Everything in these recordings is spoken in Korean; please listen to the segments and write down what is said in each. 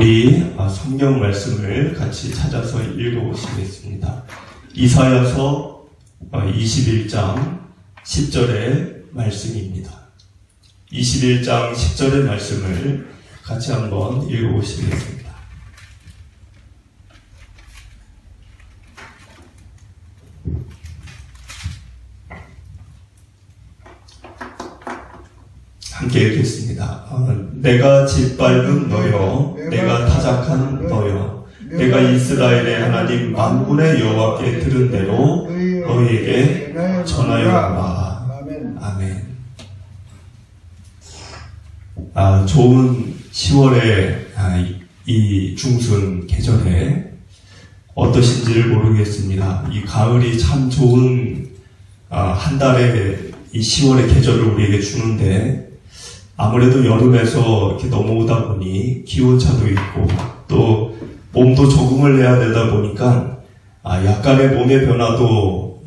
우리 성경 말씀을 같이 찾아서 읽어보시겠습니다. 이사야서 21장 10절의 말씀입니다. 21장 10절의 말씀을 같이 한번 읽어보시겠습니다. 함께 읽겠습니다. 내가 짓밟은 너여, 내가 타작한 너여, 내가 이스라엘의 하나님 만군의 여호와께 들은 대로 너희에게 전하여라. 아멘. 좋은 10월의 이 중순 계절에 어떠신지를 모르겠습니다. 이 가을이 참 좋은 한 달의 이 10월의 계절을 우리에게 주는데, 아무래도 여름에서 이렇게 넘어오다 보니 기온차도 있고 또 몸도 적응을 해야 되다 보니까 약간의 몸의 변화도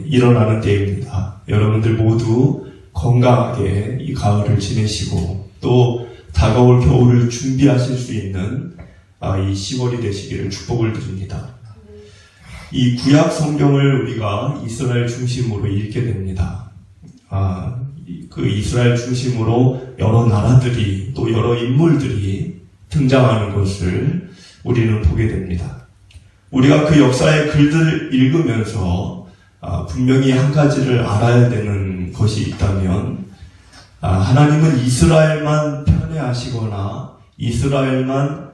일어나는 때입니다. 여러분들 모두 건강하게 이 가을을 지내시고 또 다가올 겨울을 준비하실 수 있는 이 10월이 되시기를 축복을 드립니다. 이 구약 성경을 우리가 이스라엘 중심으로 읽게 됩니다. 그 이스라엘 중심으로 여러 나라들이 또 여러 인물들이 등장하는 것을 우리는 보게 됩니다. 우리가 그 역사의 글들을 읽으면서 분명히 한 가지를 알아야 되는 것이 있다면, 하나님은 이스라엘만 편애하시거나 이스라엘만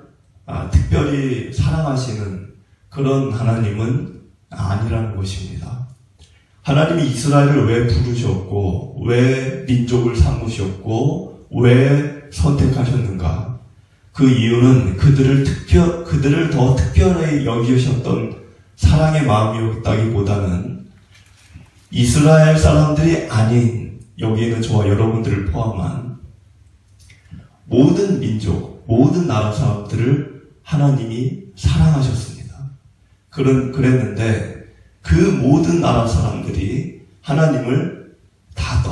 특별히 사랑하시는 그런 하나님은 아니라는 것입니다. 하나님이 이스라엘을 왜 부르셨고, 왜 민족을 삼으셨고, 왜 선택하셨는가? 그 이유는 그들을 더 특별히 여기셨던 사랑의 마음이었다기보다는 이스라엘 사람들이 아닌, 여기에는 저와 여러분들을 포함한 모든 민족, 모든 나라 사람들을 하나님이 사랑하셨습니다. 그랬는데 그 모든 나라 사람들이 하나님을 다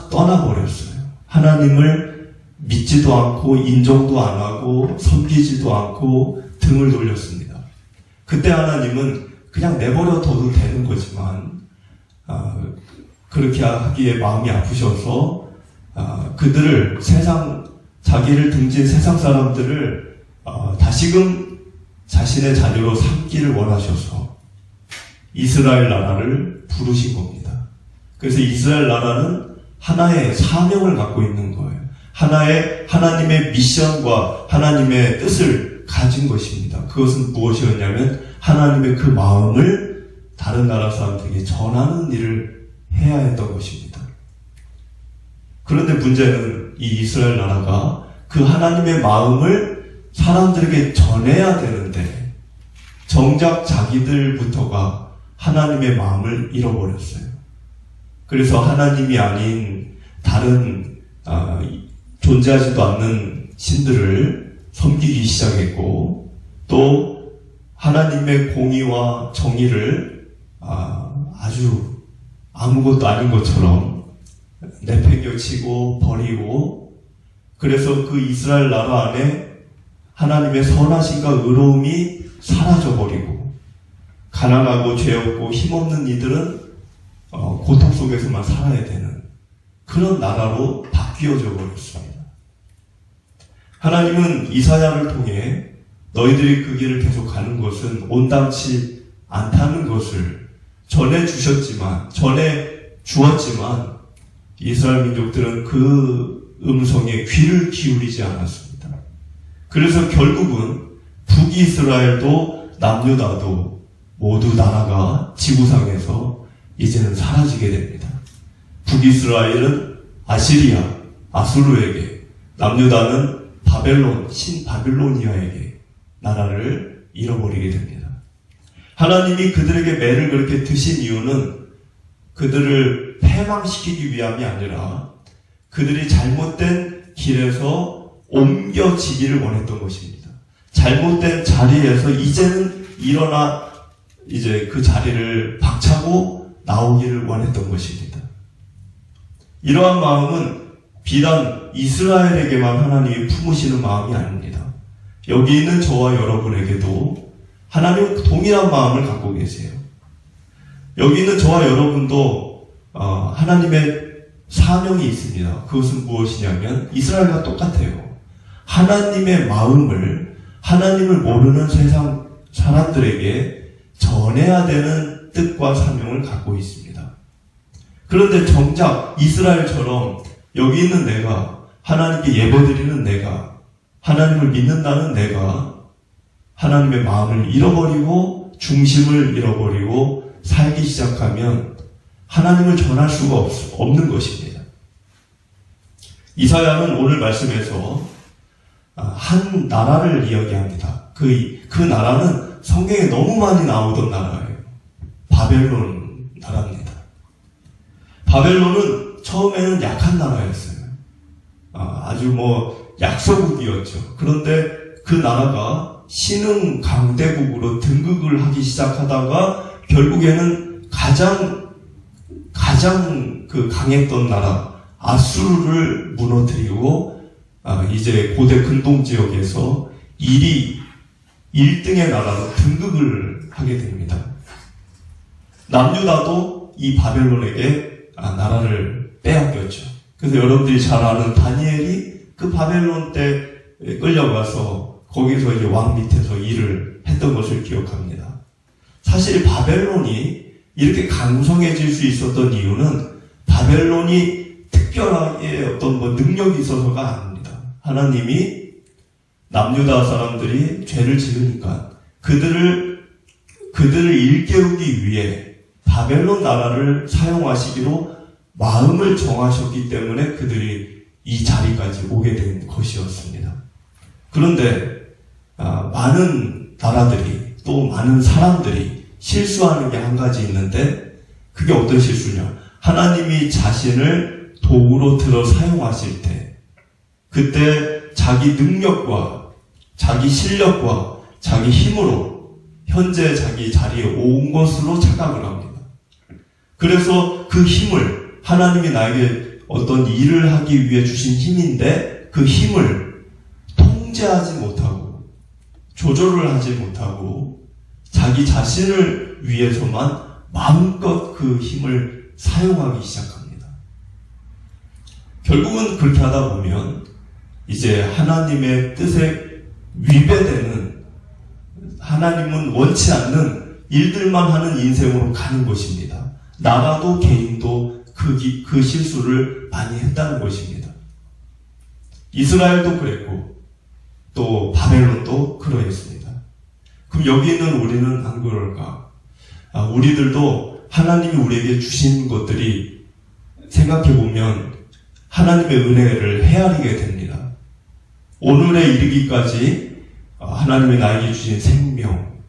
떠나버렸어요. 하나님을 믿지도 않고 인정도 안 하고 섬기지도 않고 등을 돌렸습니다. 그때 하나님은 그냥 내버려둬도 되는 거지만 그렇게 하기에 마음이 아프셔서 그들을 자기를 등진 세상 사람들을 다시금 자신의 자녀로 삼기를 원하셔서 이스라엘 나라를 부르신 겁니다. 그래서 이스라엘 나라는 하나의 사명을 갖고 있는 거예요. 하나님의 미션과 하나님의 뜻을 가진 것입니다. 그것은 무엇이었냐면 하나님의 그 마음을 다른 나라 사람들에게 전하는 일을 해야 했던 것입니다. 그런데 문제는 이 이스라엘 나라가 그 하나님의 마음을 사람들에게 전해야 되는데 정작 자기들부터가 하나님의 마음을 잃어버렸어요. 그래서 하나님이 아닌 다른 존재하지도 않는 신들을 섬기기 시작했고, 또 하나님의 공의와 정의를 아주 아무것도 아닌 것처럼 내팽겨치고 버리고, 그래서 그 이스라엘 나라 안에 하나님의 선하심과 의로움이 사라져버리고, 가난하고 죄 없고 힘없는 이들은 고통 속에서만 살아야 되는 그런 나라로 바뀌어져 버렸습니다. 하나님은 이사야를 통해 너희들이 그 길을 계속 가는 것은 온당치 않다는 것을 전해 주었지만 이스라엘 민족들은 그 음성에 귀를 기울이지 않았습니다. 그래서 결국은 북이스라엘도 남유다도 모두 나라가 지구상에서 이제는 사라지게 됩니다. 북이스라엘은 아시리아, 아수르에게, 남유다는 신바빌로니아에게 나라를 잃어버리게 됩니다. 하나님이 그들에게 매를 그렇게 드신 이유는 그들을 패망시키기 위함이 아니라 그들이 잘못된 길에서 옮겨지기를 원했던 것입니다. 잘못된 자리에서 이제는 일어나 그 자리를 박차고 나오기를 원했던 것입니다. 이러한 마음은 비단 이스라엘에게만 하나님이 품으시는 마음이 아닙니다. 여기 있는 저와 여러분에게도 하나님은 동일한 마음을 갖고 계세요. 여기 있는 저와 여러분도 하나님의 사명이 있습니다. 그것은 무엇이냐면 이스라엘과 똑같아요. 하나님의 마음을, 하나님을 모르는 세상 사람들에게 전해야 되는 뜻과 사명을 갖고 있습니다. 그런데 정작 이스라엘처럼 여기 있는 내가, 하나님께 예배드리는 내가, 하나님을 믿는다는 내가 하나님의 마음을 잃어버리고 중심을 잃어버리고 살기 시작하면 하나님을 전할 수가 없는 것입니다. 이사야는 오늘 말씀에서 한 나라를 이야기합니다. 그 나라는 성경에 너무 많이 나오던 나라예요. 바벨론 나라입니다. 바벨론은 처음에는 약한 나라였어요. 아주 약소국이었죠. 그런데 그 나라가 신흥 강대국으로 등극을 하기 시작하다가 결국에는 가장 강했던 나라 아수르를 무너뜨리고 이제 고대 근동 지역에서 1등의 나라로 등극을 하게 됩니다. 남유다도 이 바벨론에게 나라를 빼앗겼죠. 그래서 여러분들이 잘 아는 다니엘이 그 바벨론 때 끌려가서 거기서 이제 왕 밑에서 일을 했던 것을 기억합니다. 사실 바벨론이 이렇게 강성해질 수 있었던 이유는 바벨론이 특별하게 어떤 능력이 있어서가 아닙니다. 하나님이 남유다 사람들이 죄를 지으니까 그들을 일깨우기 위해 바벨론 나라를 사용하시기로 마음을 정하셨기 때문에 그들이 이 자리까지 오게 된 것이었습니다. 그런데 많은 나라들이 또 많은 사람들이 실수하는 게 한 가지 있는데 그게 어떤 실수냐? 하나님이 자신을 도구로 들어 사용하실 때 그때 자기 능력과 자기 실력과 자기 힘으로 현재 자기 자리에 온 것으로 착각을 합니다. 그래서 그 힘을 하나님이 나에게 어떤 일을 하기 위해 주신 힘인데 그 힘을 통제하지 못하고 조절을 하지 못하고 자기 자신을 위해서만 마음껏 그 힘을 사용하기 시작합니다. 결국은 그렇게 하다 보면 이제 하나님의 뜻에 위배되는 하나님은 원치 않는 일들만 하는 인생으로 가는 것입니다. 나라도 개인도 그 실수를 많이 했다는 것입니다. 이스라엘도 그랬고 또 바벨론도 그러했습니다. 그럼 여기 있는 우리는 안 그럴까? 우리들도 하나님이 우리에게 주신 것들이 생각해보면 하나님의 은혜를 헤아리게 됩니다. 오늘에 이르기까지 하나님이 나에게 주신 생명,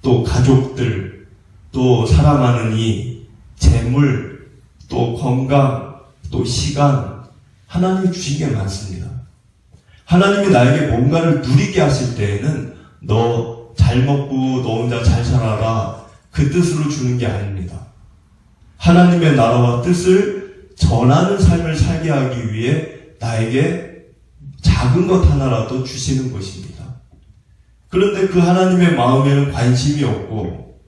또 가족들, 또 사랑하는 이 재물, 또 건강, 또 시간, 하나님이 주신 게 많습니다. 하나님이 나에게 뭔가를 누리게 하실 때에는 너 잘 먹고 너 혼자 잘 살아라 그 뜻으로 주는 게 아닙니다. 하나님의 나라와 뜻을 전하는 삶을 살게 하기 위해 나에게 작은 것 하나라도 주시는 것입니다. 그런데 그 하나님의 마음에는 관심이 없고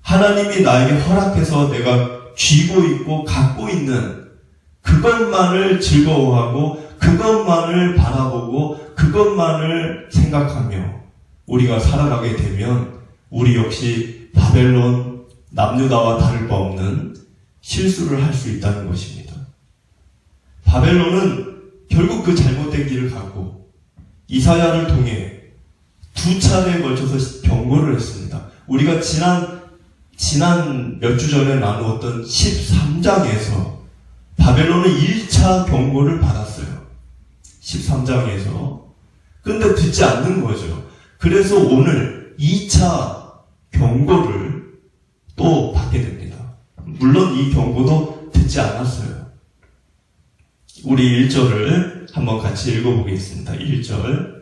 하나님이 나에게 허락해서 내가 쥐고 있고 갖고 있는 그것만을 즐거워하고 그것만을 바라보고 그것만을 생각하며 우리가 살아가게 되면 우리 역시 바벨론, 남유다와 다를 바 없는 실수를 할 수 있다는 것입니다. 바벨론은 결국 그 잘못된 길을 가고 이사야를 통해 2차례에 걸쳐서 경고를 했습니다. 우리가 지난 몇 주 전에 나누었던 13장에서 바벨론은 1차 경고를 받았어요. 13장에서. 근데 듣지 않는 거죠. 그래서 오늘 2차 경고를 또 받게 됩니다. 물론 이 경고도 듣지 않았어요. 우리 1절을 한번 같이 읽어보겠습니다. 1절.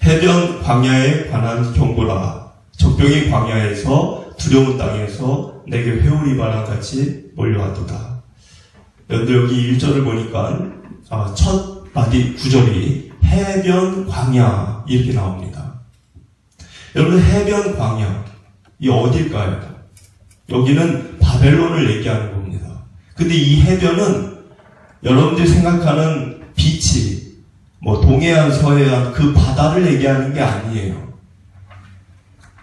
해변 광야에 관한 경고라. 적병이 광야에서 두려운 땅에서 내게 회오리 바람같이 몰려왔도다. 여러분들 여기 1절을 보니까 첫 마디 구절이 해변 광야 이렇게 나옵니다. 여러분, 해변 광야 이 어딜까요? 여기는 바벨론을 얘기하는 겁니다. 근데 이 해변은 여러분들이 생각하는 비치, 동해안, 서해안 그 바다를 얘기하는 게 아니에요.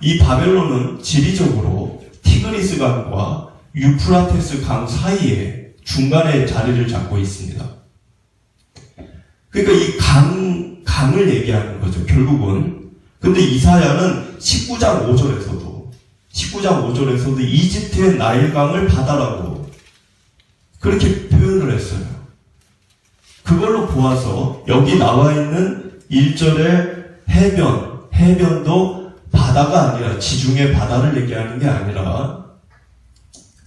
이 바벨론은 지리적으로 티그리스 강과 유프라테스 강 사이에 중간에 자리를 잡고 있습니다. 그러니까 이 강을 얘기하는 거죠, 결국은. 근데 이사야는 19장 5절에서도 이집트의 나일강을 바다라고 그렇게 표현을 했어요. 그걸로 보아서 여기 나와 있는 1절의 해변도 바다가 아니라 지중해 바다를 얘기하는 게 아니라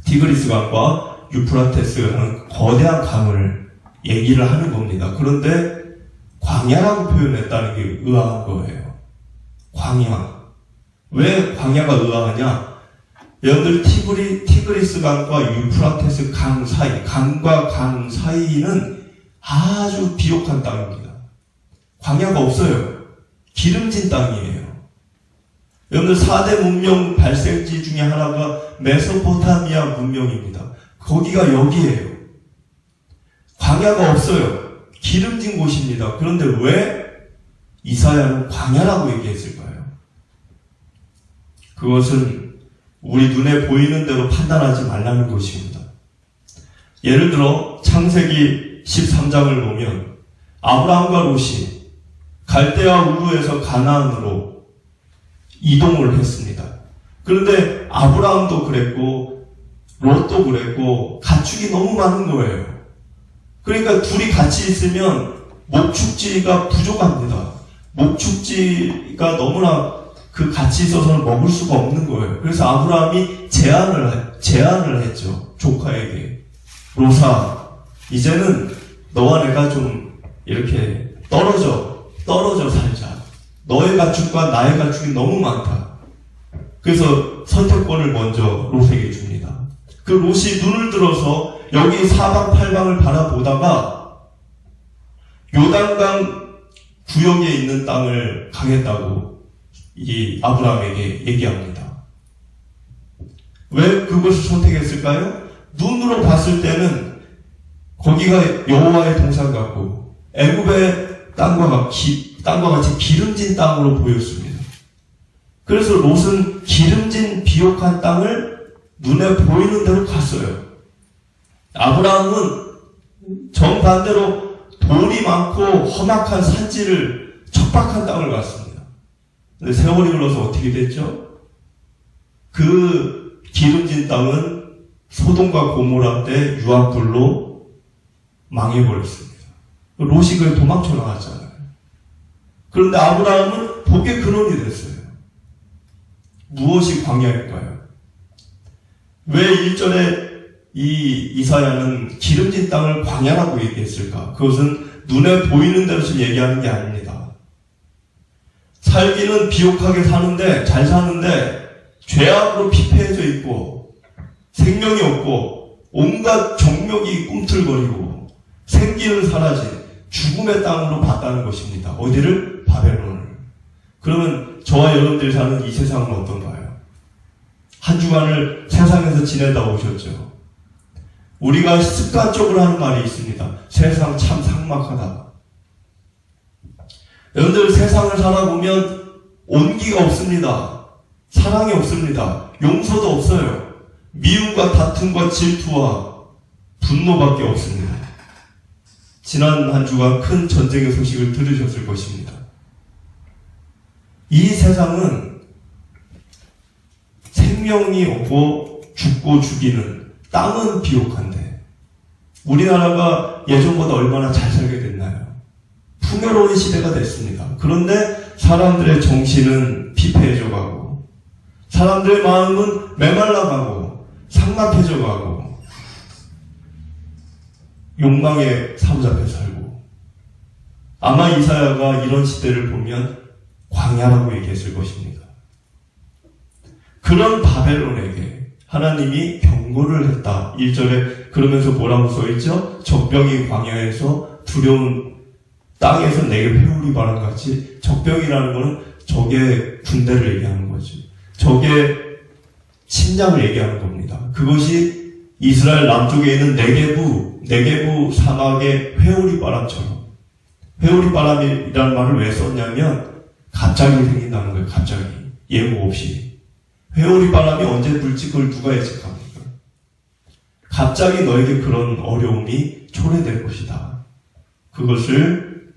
티그리스 강과 유프라테스라는 거대한 강을 얘기를 하는 겁니다. 그런데 광야라고 표현했다는 게 의아한 거예요. 광야. 왜 광야가 의아하냐? 여러분들 티그리스 강과 유프라테스 강 사이, 강과 강 사이는 아주 비옥한 땅입니다. 광야가 없어요. 기름진 땅이에요. 여러분들 4대 문명 발생지 중에 하나가 메소포타미아 문명입니다. 거기가 여기에요. 광야가 없어요. 기름진 곳입니다. 그런데 왜 이사야는 광야라고 얘기했을까요? 그것은 우리 눈에 보이는 대로 판단하지 말라는 것입니다. 예를 들어 창세기 13장을 보면 아브라함과 롯이 갈대아 우르에서 가나안으로 이동을 했습니다. 그런데 아브라함도 그랬고 롯도 그랬고 가축이 너무 많은 거예요. 그러니까 둘이 같이 있으면 목축지가 부족합니다. 목축지가 너무나 같이 있어서는 먹을 수가 없는 거예요. 그래서 아브라함이 제안을 했죠. 조카에게. 롯아, 이제는 너와 내가 좀 이렇게 떨어져 살자. 너의 가축과 나의 가축이 너무 많다. 그래서 선택권을 먼저 롯에게 줍니다. 그 롯이 눈을 들어서 여기 사방팔방을 바라보다가 요단강 구역에 있는 땅을 가겠다고 이 아브라함에게 얘기합니다. 왜 그것을 선택했을까요? 눈으로 봤을 때는 거기가 여호와의 동산 같고 애굽의 땅과 같이 기름진 땅으로 보였습니다. 그래서 롯은 기름진 비옥한 땅을 눈에 보이는 대로 갔어요. 아브라함은 정반대로 돌이 많고 험악한 산지를 척박한 땅을 갔습니다. 근데 세월이 흘러서 어떻게 됐죠? 그 기름진 땅은 소돔과 고모라 때 유황불로 망해버렸습니다. 롯이 그에 도망쳐 나갔잖아요. 그런데 아브라함은 복의 근원이 됐어요. 무엇이 광야일까요? 왜 1절에 이사야는 기름진 땅을 광야라고 얘기했을까? 그것은 눈에 보이는 대로 지금 얘기하는 게 아닙니다. 살기는 비옥하게 잘 사는데 죄악으로 피폐해져 있고 생명이 없고 온갖 정욕이 꿈틀거리고 생기는 사라진 죽음의 땅으로 봤다는 것입니다. 어디를? 바벨론을. 그러면 저와 여러분들이 사는 이 세상은 어떤가요? 한 주간을 세상에서 지내다 오셨죠. 우리가 습관적으로 하는 말이 있습니다. 세상 참 삭막하다. 여러분들 세상을 살아보면 온기가 없습니다. 사랑이 없습니다. 용서도 없어요. 미움과 다툼과 질투와 분노밖에 없습니다. 지난 한 주간 큰 전쟁의 소식을 들으셨을 것입니다. 이 세상은 생명이 없고 죽고 죽이는 땅은 비옥한데 우리나라가 예전보다 얼마나 잘 살게 됐나요? 풍요로운 시대가 됐습니다. 그런데 사람들의 정신은 피폐해져 가고 사람들의 마음은 메말라 가고 삭막해져 가고 욕망에 사로잡혀 살고 아마 이사야가 이런 시대를 보면 광야라고 얘기했을 것입니다. 그런 바벨론에게 하나님이 경고를 했다. 1절에 그러면서 뭐라고 써있죠? 적병이 광야에서 두려운 땅에서 내게 회오리 바람같이. 적병이라는 것은 적의 군대를 얘기하는 거죠. 적의 침략을 얘기하는 겁니다. 그것이 이스라엘 남쪽에 있는 네게부 사막의 회오리 바람처럼. 회오리 바람이라는 말을 왜 썼냐면 갑자기 생긴다는 거예요. 갑자기. 예고 없이. 회오리 바람이 언제 불지 그걸 누가 예측합니까? 갑자기 너에게 그런 어려움이 초래될 것이다. 그것을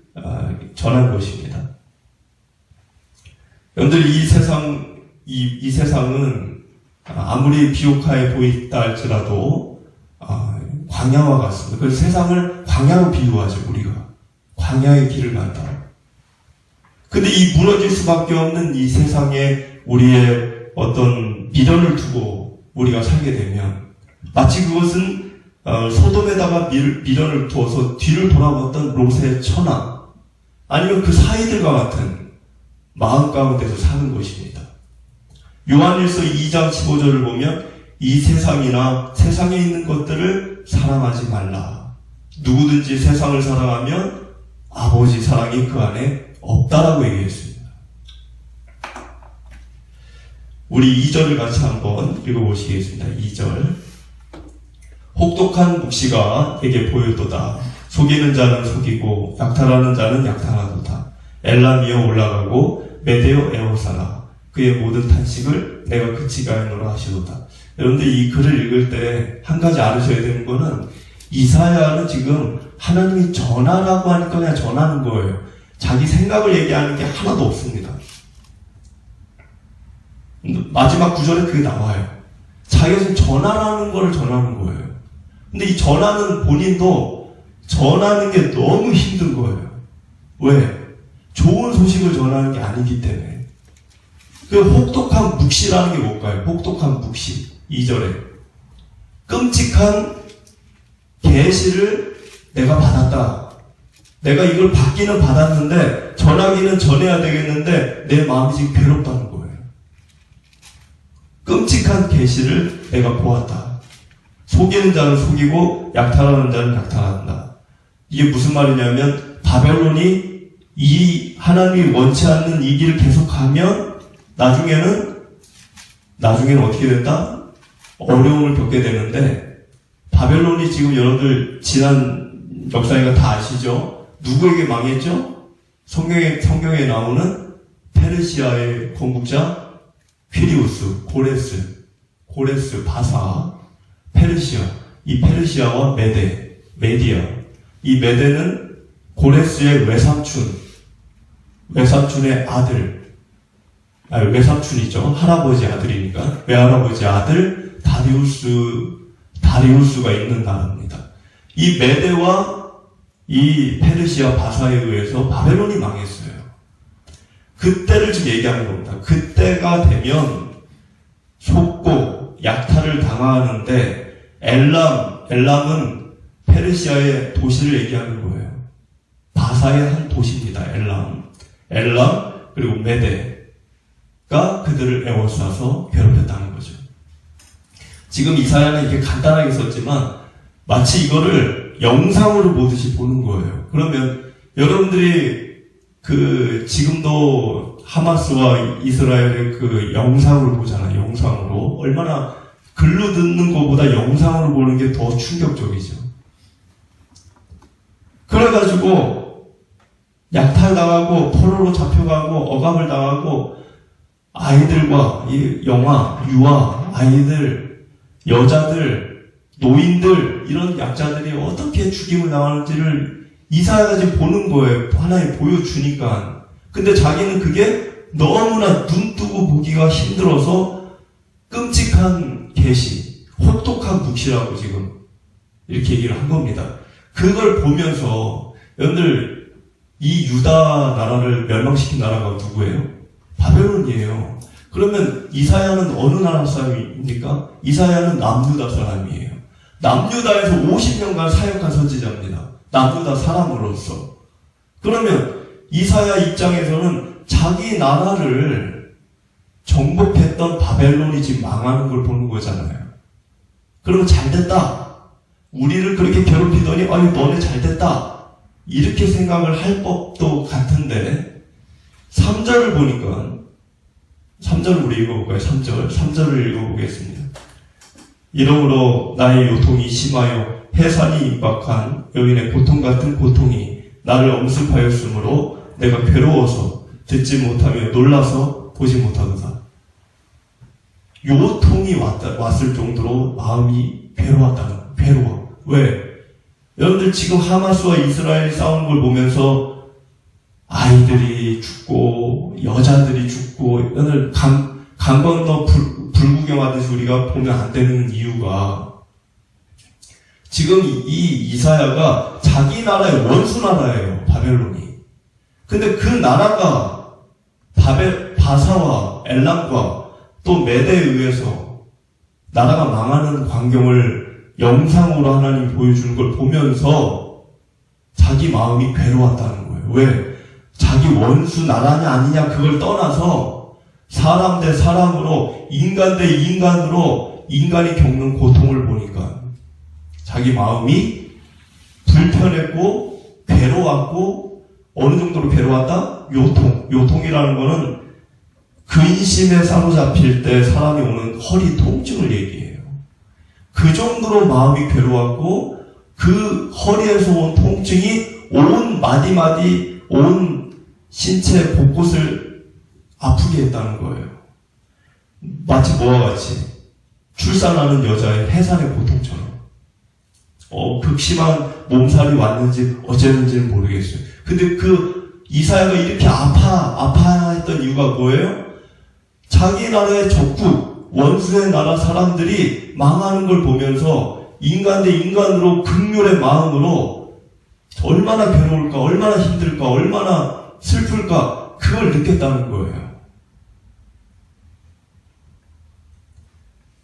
전한 것입니다. 여러분들 이 세상은 아무리 비옥하게 보인다 할지라도 광야와 같습니다. 그 세상을 광야로 비유하죠. 우리가 광야의 길을 간다. 근데 이 무너질 수밖에 없는 이 세상에 우리의 어떤 미련을 두고 우리가 살게 되면 마치 그것은 소돔에다가 미련을 두어서 뒤를 돌아봤던 롯의 처나 아니면 그 사이들과 같은 마음 가운데서 사는 것입니다. 요한일서 2장 15절을 보면 이 세상이나 세상에 있는 것들을 사랑하지 말라. 누구든지 세상을 사랑하면 아버지 사랑이 그 안에 없다라고 얘기했습니다. 우리 2절을 같이 한번 읽어보시겠습니다. 2절. 혹독한 묵시가 내게 보여도다. 속이는 자는 속이고 약탈하는 자는 약탈하도다. 엘람이여 올라가고 메대여 에워사라. 그의 모든 탄식을 내가 그치게 하노라 하시도다. 여러분들 이 글을 읽을 때 한 가지 알으셔야 되는 거는 이사야는 지금 하나님이 전하라고 하니까 그냥 전하는 거예요. 자기 생각을 얘기하는 게 하나도 없습니다. 마지막 구절에 그게 나와요. 자기가 지금 전하라는 걸 전하는 거예요. 근데 이 전하는 본인도 전하는 게 너무 힘든 거예요. 왜? 좋은 소식을 전하는 게 아니기 때문에. 그 혹독한 묵시라는 게 뭘까요? 혹독한 묵시. 2절에. 끔찍한 계시를 내가 받았다. 내가 이걸 받기는 받았는데 전하기는 전해야 되겠는데 내 마음이 지금 괴롭다는 거예요. 끔찍한 계시를 내가 보았다. 속이는 자는 속이고 약탈하는 자는 약탈한다. 이게 무슨 말이냐면 바벨론이 이 하나님이 원치 않는 이 길을 계속하면 나중에는 어떻게 된다? 어려움을 겪게 되는데 바벨론이 지금 여러분들 지난 역사니까 다 아시죠? 누구에게 망했죠? 성경에 나오는 페르시아의 건국자 퀴리우스, 고레스, 바사, 페르시아. 이 페르시아와 메디아. 이 메데는 고레스의 외삼촌의 아들. 외삼촌이죠. 할아버지 아들이니까. 외할아버지 아들 다리우스가 있는 나라입니다. 이 메데와 이 페르시아 바사에 의해서 바벨론이 망했어요. 그때를 지금 얘기하는 겁니다. 그때가 되면 속고 약탈을 당하는데 엘람은 페르시아의 도시를 얘기하는 거예요. 바사의 한 도시입니다. 엘람 그리고 메데가 그들을 에워싸서 괴롭혔다는 거죠. 지금 이사야는 이렇게 간단하게 썼지만 마치 이거를 영상으로 보듯이 보는 거예요. 그러면 여러분들이 지금도 하마스와 이스라엘의 그 영상으로 보잖아요. 영상으로. 얼마나 글로 듣는 것보다 영상으로 보는 게 더 충격적이죠. 그래가지고 약탈당하고 포로로 잡혀가고 억압을 당하고 아이들과 이 유아, 아이들, 여자들, 노인들 이런 약자들이 어떻게 죽임을 당하는지를 이사야가 지금 보는 거예요. 하나님 보여주니까. 근데 자기는 그게 너무나 눈 뜨고 보기가 힘들어서 끔찍한 계시, 혹독한 묵시라고 지금 이렇게 얘기를 한 겁니다. 그걸 보면서 여러분들 이 유다 나라를 멸망시킨 나라가 누구예요? 바벨론이에요. 그러면 이사야는 어느 나라 사람입니까? 이사야는 남유다 사람이에요. 남유다에서 50년간 사역한 선지자입니다. 남유다 사람으로서. 그러면 이사야 입장에서는 자기 나라를 정복했던 바벨론이 지금 망하는 걸 보는 거잖아요. 그러면 잘됐다. 우리를 그렇게 괴롭히더니 너네 잘됐다. 이렇게 생각을 할 법도 같은데 3절을 보니까 3절을 우리 읽어볼까요? 3절을 읽어보겠습니다. 이러므로 나의 요통이 심하여 해산이 임박한 여인의 고통 같은 고통이 나를 엄습하였으므로 내가 괴로워서 듣지 못하며 놀라서 보지 못하도다. 요통이 왔을 정도로 마음이 괴로워. 왜? 여러분들 지금 하마스와 이스라엘 싸우는 걸 보면서 아이들이 죽고 여자들이 죽고 오늘 강 건너 불구경하듯이 우리가 보면 안 되는 이유가 지금 이 이사야가 자기 나라의 원수 나라예요. 바벨론이. 근데 그 나라가 바사와 엘람과 또 메대에 의해서 나라가 망하는 광경을 영상으로 하나님이 보여주는 걸 보면서 자기 마음이 괴로웠다는 거예요. 왜? 자기 원수 나라냐 아니냐 그걸 떠나서 사람 대 사람으로 인간 대 인간으로 인간이 겪는 고통을 보니까 자기 마음이 불편했고 괴로웠고 어느 정도로 괴로웠다? 요통이라는 거는 근심에 사로잡힐 때 사람이 오는 허리 통증을 얘기해요. 그 정도로 마음이 괴로웠고 그 허리에서 온 통증이 온 마디마디 온 신체 곳곳을 아프게 했다는 거예요. 마치 뭐와 같이 출산하는 여자의 해산의 고통처럼 극심한 몸살이 왔는지 어쨌는지는 모르겠어요. 근데 그 이사야가 이렇게 아파했던 이유가 뭐예요? 자기 나라의 적국, 원수의 나라 사람들이 망하는 걸 보면서 인간 대 인간으로 극률의 마음으로 얼마나 괴로울까, 얼마나 힘들까, 얼마나 슬플까, 그걸 느꼈다는 거예요.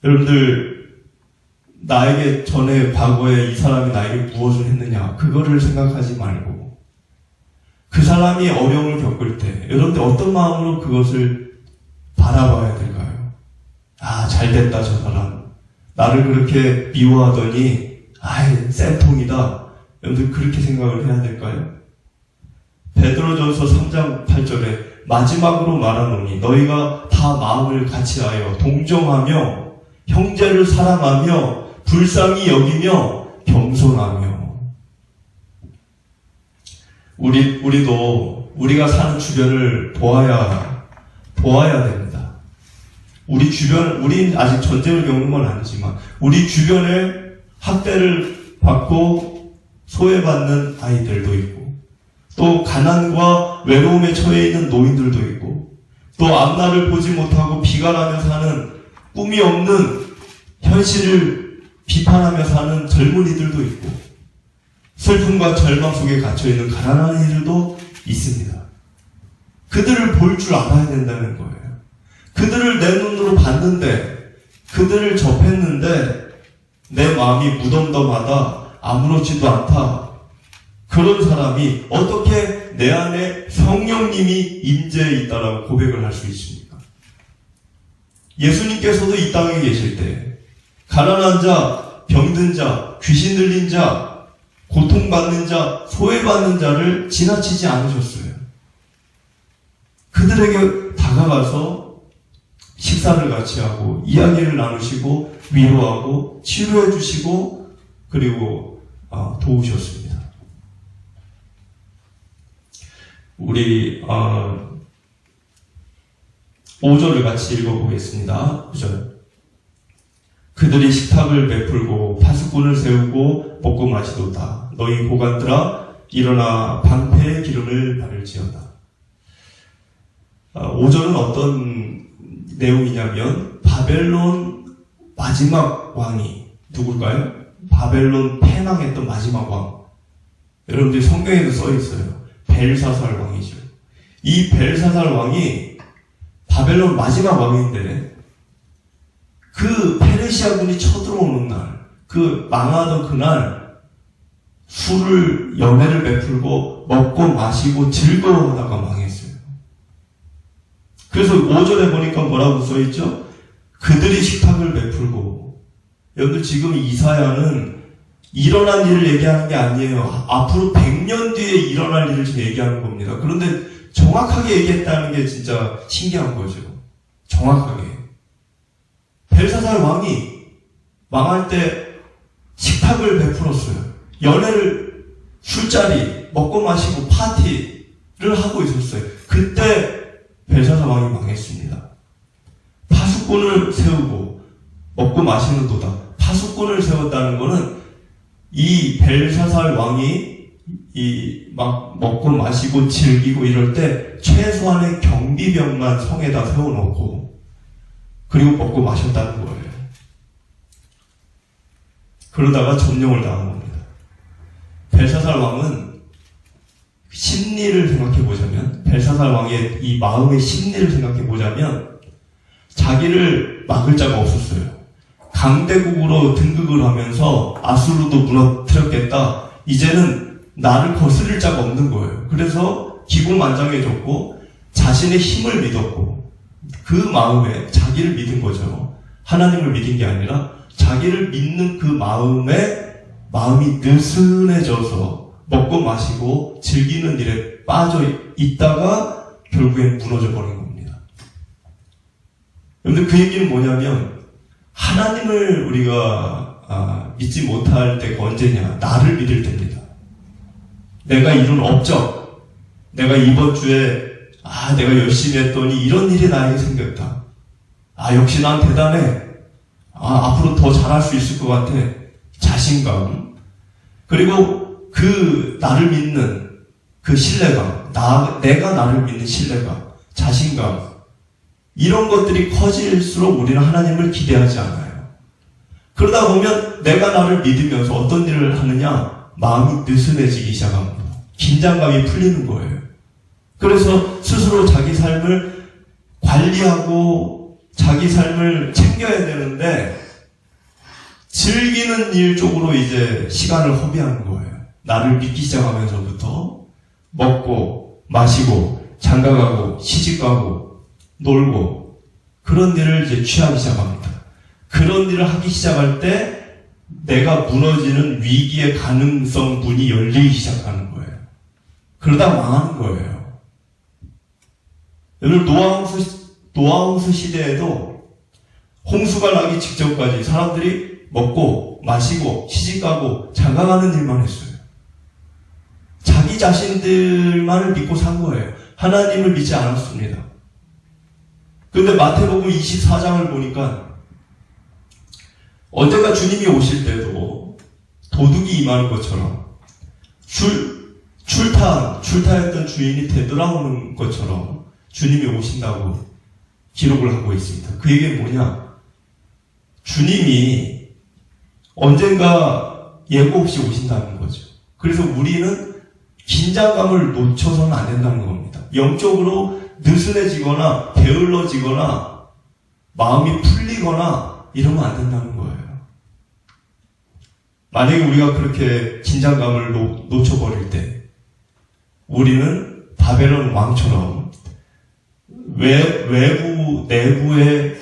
여러분들, 나에게 전에 과거에 이 사람이 나에게 무엇을 했느냐, 그거를 생각하지 말고, 그 사람이 어려움을 겪을 때, 여러분들 어떤 마음으로 그것을 바라봐야 될까요? 아, 잘됐다, 저 사람. 나를 그렇게 미워하더니, 아이, 쌤통이다. 여러분들 그렇게 생각을 해야 될까요? 베드로전서 3장 8절에 마지막으로 말하노니 너희가 다 마음을 같이하여 동정하며 형제를 사랑하며 불쌍히 여기며 겸손하며 우리도 우리가 사는 주변을 보아야 됩니다. 우린 아직 전쟁을 겪는 건 아니지만 우리 주변에 학대를 받고 소외받는 아이들도 있고 또 가난과 외로움에 처해 있는 노인들도 있고 또 앞날을 보지 못하고 비관하며 사는 꿈이 없는 현실을 비판하며 사는 젊은이들도 있고 슬픔과 절망 속에 갇혀있는 가난한 이들도 있습니다. 그들을 볼 줄 알아야 된다는 거예요. 그들을 내 눈으로 봤는데 그들을 접했는데 내 마음이 무덤덤하다 아무렇지도 않다. 그런 사람이 어떻게 내 안에 성령님이 임재해 있다라고 고백을 할 수 있습니까? 예수님께서도 이 땅에 계실 때 가난한 자, 병든 자, 귀신 들린 자, 고통받는 자, 소외받는 자를 지나치지 않으셨어요. 그들에게 다가가서 식사를 같이 하고 이야기를 나누시고 위로하고 치료해 주시고 그리고 도우셨습니다. 우리 5절을 같이 읽어보겠습니다. 5절. 그들이 식탁을 베풀고 파수꾼을 세우고 먹고 마시도다. 너희 고관들아 일어나 방패의 기름을 바를지어다. 5절은 어떤 내용이냐면 바벨론 마지막 왕이 누굴까요? 바벨론 패망했던 마지막 왕. 여러분들 성경에도 써 있어요. 벨사살 왕이죠. 이 벨사살 왕이 바벨론 마지막 왕인데 그 페르시아군이 쳐들어오는 날, 그 망하던 그날 술을 연회를 베풀고 먹고 마시고 즐거워하다가 망했어요. 그래서 5절에 보니까 뭐라고 써있죠? 그들이 식탁을 베풀고 여러분들 지금 이사야는 일어난 일을 얘기하는 게 아니에요. 앞으로 100년 뒤에 일어날 일을 지금 얘기하는 겁니다. 그런데 정확하게 얘기했다는 게 진짜 신기한 거죠. 정확하게. 벨사살 왕이 망할 때 식탁을 베풀었어요. 연애를, 술자리, 먹고 마시고 파티를 하고 있었어요. 그때 벨사살 왕이 망했습니다. 파수꾼을 세우고 먹고 마시는 도다. 파수꾼을 세웠다는 거는 이 벨사살 왕이 막 먹고 마시고 즐기고 이럴 때 최소한의 경비병만 성에다 세워놓고 그리고 먹고 마셨다는 거예요. 그러다가 점령을 당한 겁니다. 벨사살 왕은 심리를 생각해보자면, 벨사살 왕의 이 마음의 심리를 생각해보자면 자기를 막을 자가 없었어요. 강대국으로 등극을 하면서 아수르도 무너뜨렸겠다. 이제는 나를 거스릴 자가 없는 거예요. 그래서 기고만장해졌고 자신의 힘을 믿었고 그 마음에 자기를 믿은 거죠. 하나님을 믿은 게 아니라 자기를 믿는 그 마음이 느슨해져서 먹고 마시고 즐기는 일에 빠져 있다가 결국엔 무너져 버린 겁니다. 그런데 그 얘기는 뭐냐면 하나님을 우리가 믿지 못할 때가 언제냐? 나를 믿을 때입니다. 내가 이룬 업적, 내가 이번 주에 내가 열심히 했더니 이런 일이 나에게 생겼다. 역시 난 대단해. 앞으로 더 잘할 수 있을 것 같아. 자신감. 그리고 그 나를 믿는 그 신뢰감, 내가 나를 믿는 신뢰감, 자신감. 이런 것들이 커질수록 우리는 하나님을 기대하지 않아요. 그러다 보면 내가 나를 믿으면서 어떤 일을 하느냐? 마음이 느슨해지기 시작합니다. 긴장감이 풀리는 거예요. 그래서 스스로 자기 삶을 관리하고 자기 삶을 챙겨야 되는데 즐기는 일 쪽으로 이제 시간을 허비하는 거예요. 나를 믿기 시작하면서부터 먹고 마시고 장가가고 시집가고 놀고 그런 일을 이제 취하기 시작합니다. 그런 일을 하기 시작할 때 내가 무너지는 위기의 가능성 문이 열리기 시작하는 거예요. 그러다 망하는 거예요. 오늘 노아홍수 시대에도 홍수가 나기 직전까지 사람들이 먹고 마시고 시집가고 장가가는 일만 했어요. 자기 자신들만을 믿고 산 거예요. 하나님을 믿지 않았습니다. 그런데 마태복음 24장을 보니까 언젠가 주님이 오실 때도 도둑이 임하는 것처럼 출타했던 주인이 되돌아오는 것처럼 주님이 오신다고 기록을 하고 있습니다. 그 얘기는 뭐냐? 주님이 언젠가 예고 없이 오신다는 거죠. 그래서 우리는 긴장감을 놓쳐서는 안 된다는 겁니다. 영적으로 느슨해지거나 게을러지거나 마음이 풀리거나 이러면 안 된다는 거예요. 만약에 우리가 그렇게 긴장감을 놓쳐버릴 때 우리는 바벨론 왕처럼 외부, 내부의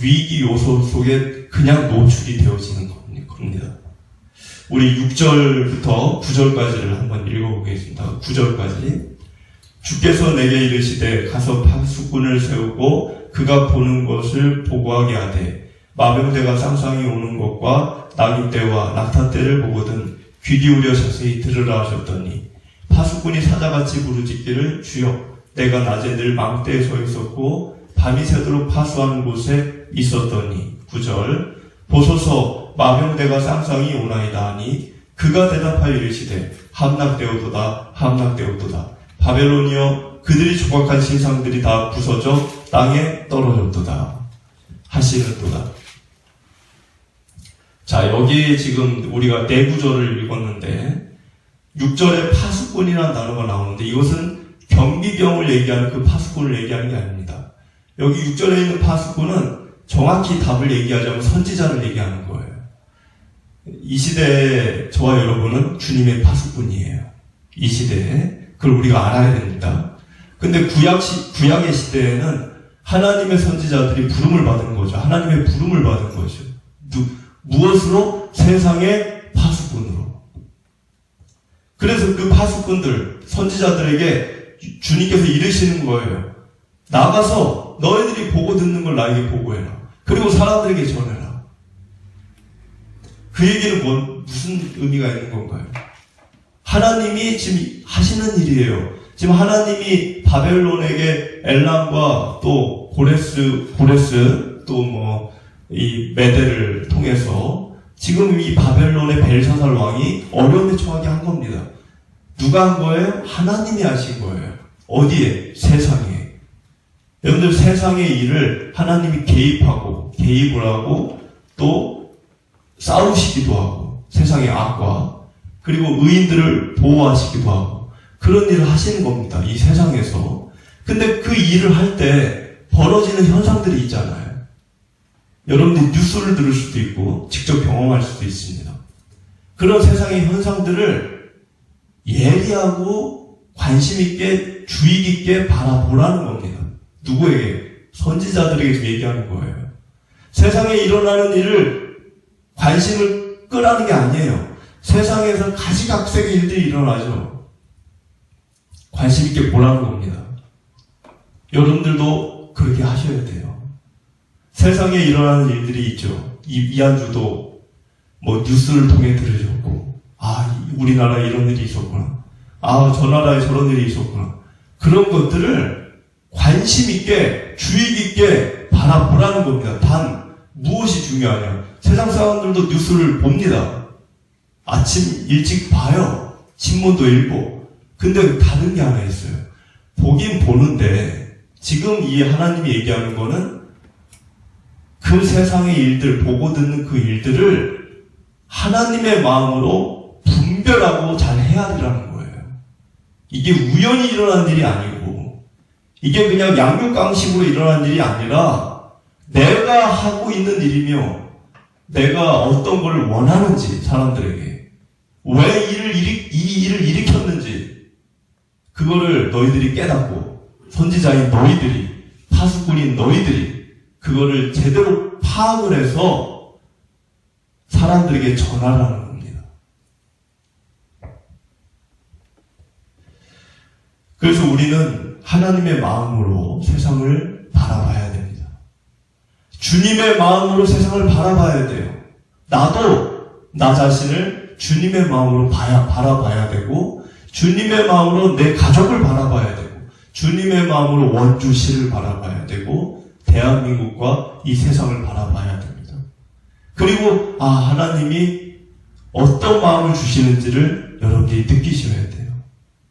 위기 요소 속에 그냥 노출이 되어지는 겁니다. 우리 6절부터 9절까지를 한번 읽어보겠습니다. 9절까지. 주께서 내게 이르시되 가서 파수꾼을 세우고 그가 보는 것을 보고하게 하되 마병대가 쌍쌍이 오는 것과 낙입대와 낙타대를 보거든 귀 기울여 자세히 들으라 하셨더니 파수꾼이 사자같이 부르짖기를 주여 내가 낮에 늘 망대에 서 있었고 밤이 새도록 파수하는 곳에 있었더니 9절 보소서 마병대가 쌍쌍이 오나이다 하니 그가 대답하여 이르시되 함락되었도다 함락되었도다 바벨론이여 그들이 조각한 신상들이 다 부서져 땅에 떨어졌도다 하시는도다. 자, 여기 지금 우리가 4구절을 읽었는데 6절에 파수꾼이라는 단어가 나오는데 이것은 경비병을 얘기하는 그 파수꾼을 얘기하는 게 아닙니다. 여기 6절에 있는 파수꾼은 정확히 답을 얘기하자면 선지자를 얘기하는 거예요. 이 시대에 저와 여러분은 주님의 파수꾼이에요. 이 시대에. 그걸 우리가 알아야 됩니다. 근데 구약의 시대에는 하나님의 선지자들이 부름을 받은 거죠. 하나님의 부름을 받은 거죠. 무엇으로? 세상의 파수꾼으로. 파수꾼들, 선지자들에게 주님께서 이르시는 거예요. 나가서 너희들이 보고 듣는 걸 나에게 보고해라. 그리고 사람들에게 전해라. 그 얘기는 무슨 의미가 있는 건가요? 하나님이 지금 하시는 일이에요. 지금 하나님이 바벨론에게 엘람과 또 고레스 또 이 메대를 통해서 지금 이 바벨론의 벨사살 왕이 어려움에 처하게 한 겁니다. 누가 한 거예요? 하나님이 하신 거예요. 어디에? 세상에. 여러분들 세상의 일을 하나님이 개입을 하고 또 싸우시기도 하고 세상의 악과 그리고 의인들을 보호하시기도 하고 그런 일을 하시는 겁니다. 이 세상에서. 근데 그 일을 할 때 벌어지는 현상들이 있잖아요. 여러분들이 뉴스를 들을 수도 있고 직접 경험할 수도 있습니다. 그런 세상의 현상들을 예리하고 관심있게 주의깊게 바라보라는 겁니다. 누구에게? 선지자들에게 좀 얘기하는 거예요. 세상에 일어나는 일을 관심을 끄라는 게 아니에요. 세상에서 가시각색의 일들이 일어나죠. 관심있게 보라는 겁니다. 여러분들도 그렇게 하셔야 돼요. 세상에 일어나는 일들이 있죠. 이한주도 뉴스를 통해 들으셨고, 우리나라에 이런 일이 있었구나. 저 나라에 저런 일이 있었구나. 그런 것들을 관심있게, 주의깊게 바라보라는 겁니다. 단, 무엇이 중요하냐. 세상 사람들도 뉴스를 봅니다. 아침 일찍 봐요. 신문도 읽고. 근데 다른 게 하나 있어요. 보긴 보는데, 지금 이 하나님이 얘기하는 거는 그 세상의 일들, 보고 듣는 그 일들을 하나님의 마음으로 분별하고 잘 헤아리라는 거예요. 이게 우연히 일어난 일이 아니고, 이게 그냥 양육강식으로 일어난 일이 아니라, 내가 하고 있는 일이며, 내가 어떤 걸 원하는지, 사람들에게. 왜 이 일을 일으켰는지, 그거를 너희들이 깨닫고, 선지자인 너희들이, 파수꾼인 너희들이, 그거를 제대로 파악을 해서 사람들에게 전하라는 겁니다. 그래서 우리는 하나님의 마음으로 세상을 바라봐야 됩니다. 주님의 마음으로 세상을 바라봐야 돼요. 나도 나 자신을 주님의 마음으로 바라봐야 되고, 주님의 마음으로 내 가족을 바라봐야 되고, 주님의 마음으로 원주시를 바라봐야 되고, 대한민국과 이 세상을 바라봐야 됩니다. 그리고 하나님이 어떤 마음을 주시는지를 여러분들이 느끼셔야 돼요.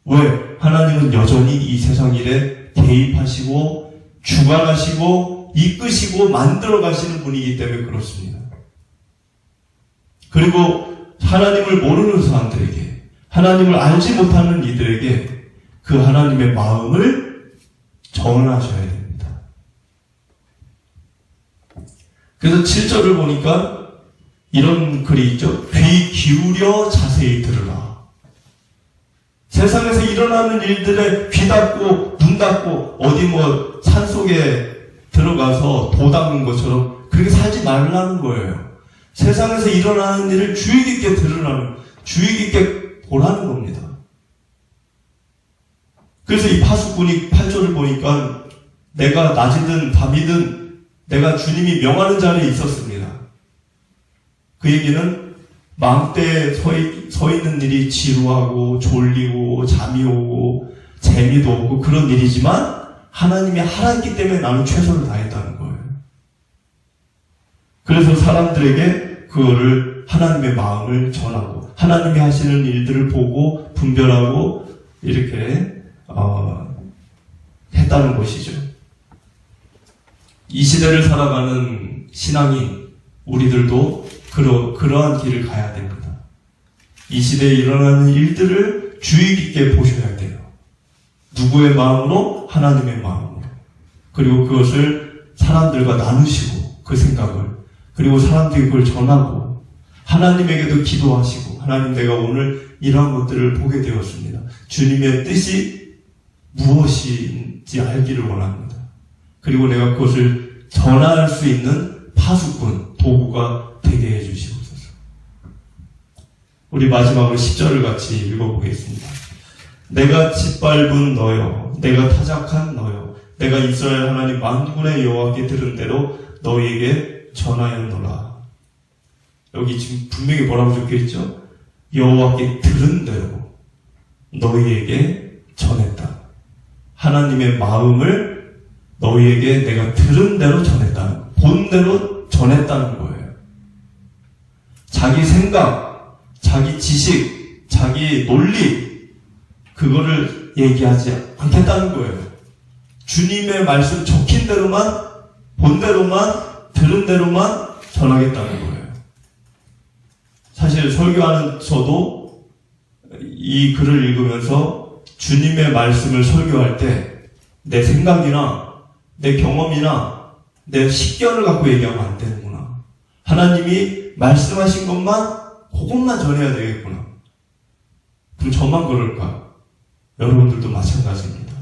왜? 하나님은 여전히 이 세상 일에 개입하시고 주관하시고 이끄시고 만들어 가시는 분이기 때문에 그렇습니다. 그리고 하나님을 모르는 사람들에게, 하나님을 알지 못하는 이들에게 그 하나님의 마음을 전하셔야 됩니다. 그래서 7절을 보니까 이런 글이 있죠. 귀 기울여 자세히 들으라. 세상에서 일어나는 일들에 귀 닫고 눈 닫고 어디 산속에 들어가서 도 닦는 것처럼 그렇게 살지 말라는 거예요. 세상에서 일어나는 일을 주의 깊게 들으라는, 주의 깊게 보라는 겁니다. 그래서 이 파수꾼이 8절을 보니까 내가 낮이든 밤이든 내가 주님이 명하는 자리에 있었습니다. 그 얘기는 망대에 서 있는 일이 지루하고 졸리고 잠이 오고 재미도 없고 그런 일이지만 하나님이 하라 했기 때문에 나는 최선을 다했다는 거예요. 그래서 사람들에게 그거를 하나님의 마음을 전하고 하나님이 하시는 일들을 보고 분별하고 이렇게 했다는 것이죠. 이 시대를 살아가는 신앙인 우리들도 그러한 길을 가야 됩니다. 이 시대에 일어나는 일들을 주의 깊게 보셔야 돼요. 누구의 마음으로? 하나님의 마음으로. 그리고 그것을 사람들과 나누시고 그 생각을, 그리고 사람들이 그걸 전하고 하나님에게도 기도하시고, 하나님 내가 오늘 이러한 것들을 보게 되었습니다. 주님의 뜻이 무엇인지 알기를 원합니다. 그리고 내가 그것을 전할 수 있는 파수꾼, 도구가 되게 해주시옵소서. 우리 마지막으로 10절을 같이 읽어보겠습니다. 내가 짓밟은 너여, 내가 타작한 너여, 내가 이스라엘 하나님 만군의 여호와께 들은 대로 너희에게 전하였노라. 여기 지금 분명히 뭐라고 적혀있죠? 여호와께 들은 대로 너희에게 전했다. 하나님의 마음을 너희에게 내가 들은 대로 전했다. 본 대로 전했다는 거예요. 자기 생각, 자기 지식, 자기 논리, 그거를 얘기하지 않겠다는 거예요. 주님의 말씀 적힌 대로만, 본 대로만, 들은 대로만 전하겠다는 거예요. 사실 설교하는 저도 이 글을 읽으면서 주님의 말씀을 설교할 때 내 생각이나 내 경험이나 내 식견을 갖고 얘기하면 안 되는구나. 하나님이 말씀하신 것만, 그것만 전해야 되겠구나. 그럼 저만 그럴까? 여러분들도 마찬가지입니다.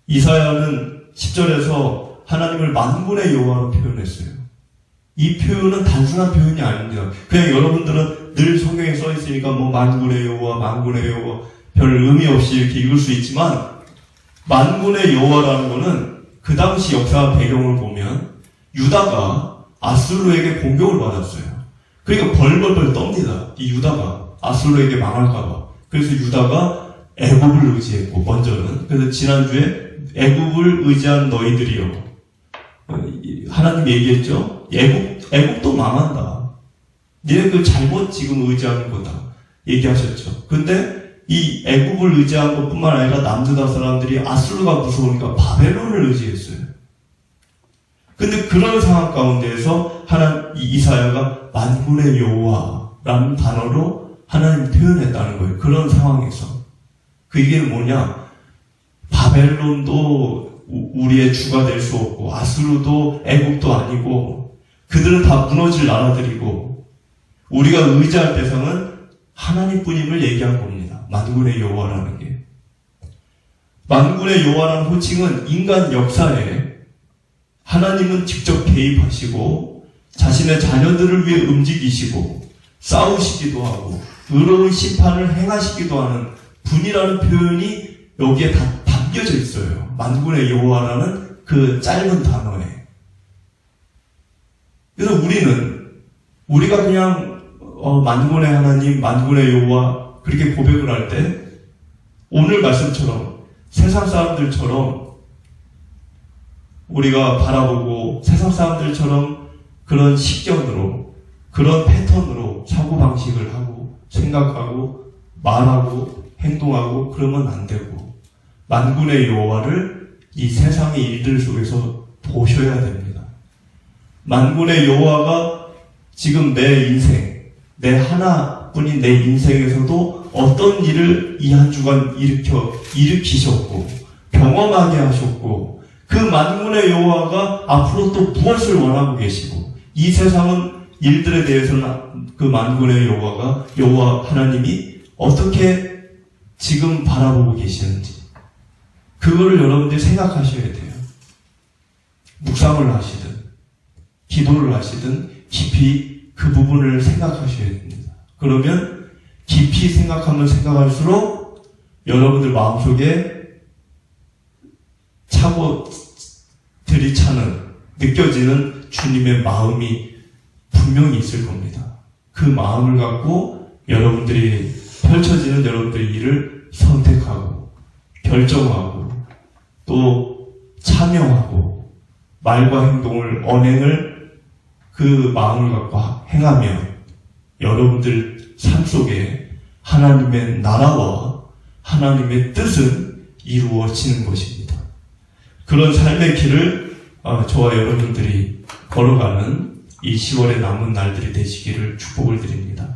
이사야는 10절에서 하나님을 만군의 여호와로 표현했어요. 이 표현은 단순한 표현이 아닙니다. 그냥 여러분들은 늘 성경에 써 있으니까 뭐 만군의 여호와, 만군의 여호와 별 의미 없이 이렇게 읽을 수 있지만, 만군의 여호와라는 거는 그 당시 역사 배경을 보면 유다가 아수르에게 공격을 받았어요. 그러니까 벌벌벌 떱니다. 이 유다가 아수르에게 망할까봐. 그래서 유다가 애굽을 의지했고, 먼저는. 그래서 지난주에 애굽을 의지한 너희들이요, 하나님 얘기했죠. 애굽도 망한다. 니네 그 잘못 지금 의지하는 거다. 얘기하셨죠. 근데 이 애굽을 의지한 것뿐만 아니라 남유다 사람들이 아수르가 무서우니까 바벨론을 의지했어요. 근데 그런 상황 가운데에서 이사야가 만군의 여호와라는 단어로 하나님 표현했다는 거예요. 그런 상황에서. 그 얘기는 뭐냐? 바벨론도 우리의 주가 될 수 없고, 아수르도 애국도 아니고, 그들은 다 무너질 나라들이고, 우리가 의지할 대상은 하나님뿐임을 얘기한 겁니다. 만군의 여호와라는 게. 만군의 여호와라는 호칭은 인간 역사에 하나님은 직접 개입하시고 자신의 자녀들을 위해 움직이시고 싸우시기도 하고 의로운 심판을 행하시기도 하는 분이라는 표현이 여기에 다 담겨져 있어요. 만군의 여호와라는 그 짧은 단어에. 그래서 우리가 그냥 만군의 하나님, 만군의 여호와 그렇게 고백을 할 때 오늘 말씀처럼 세상 사람들처럼 우리가 바라보고 세상 사람들처럼 그런 식견으로, 그런 패턴으로 사고방식을 하고 생각하고 말하고 행동하고 그러면 안 되고, 만군의 여호와를 이 세상의 일들 속에서 보셔야 됩니다. 만군의 여호와가 지금 내 인생, 내 하나뿐인 내 인생에서도 어떤 일을 이 한 주간 일으키셨고 경험하게 하셨고, 그 만군의 여호와가 앞으로 또 무엇을 원하고 계시고, 이 세상은 일들에 대해서는 그 만군의 여호와 하나님이 어떻게 지금 바라보고 계시는지, 그거를 여러분들이 생각하셔야 돼요. 묵상을 하시든 기도를 하시든 깊이 그 부분을 생각하셔야 됩니다. 그러면 깊이 생각하면 생각할수록 여러분들 마음속에 차고 들이차는, 느껴지는 주님의 마음이 분명히 있을 겁니다. 그 마음을 갖고 여러분들이 펼쳐지는 여러분들의 일을 선택하고 결정하고 또 참여하고 말과 행동을, 언행을 그 마음을 갖고 행하면 여러분들 삶 속에 하나님의 나라와 하나님의 뜻은 이루어지는 것입니다. 그런 삶의 길을 저와 여러분들이 걸어가는 이 10월의 남은 날들이 되시기를 축복을 드립니다.